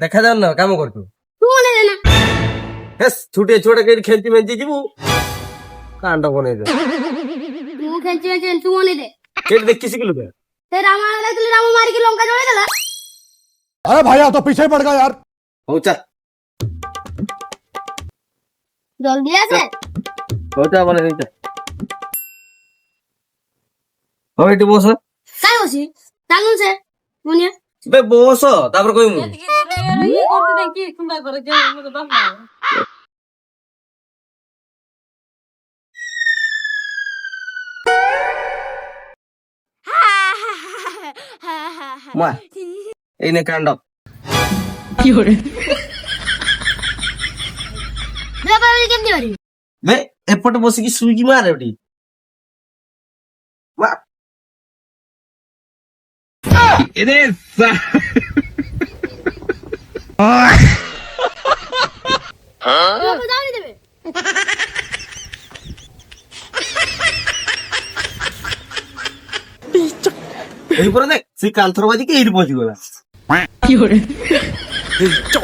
দেখা যাও না কাম করতো তুই মনে দে না হেস ছুটে ছোটে করে খেলতে মেলতে যাবো কান্ড বনে যায় তুই খেলছি তুই মনে দে কেটে দেখি শিখলো ते रामा आला तुला रामा मारी की लंका जोड़े दला अरे भैया तो पीछे पड़ गया यार পৌঁছা जल्दी आ से পৌঁছা বলে দিতে হবে একটু বসো काय होसी तालून से मुनिया বে বসো তারপর কইমু করতে দেখি তোমরা করে যে মতো বাপ না মা এই নে কাণ্ড मैं पर केम दिवरी বে এপটে বসে কি সুইগি মারে ওটি মা तो बता नहीं देबे এইপরে দেখ সেই কালথর বাজিকে এইটি পৌঁছি গলা কি করে এই চো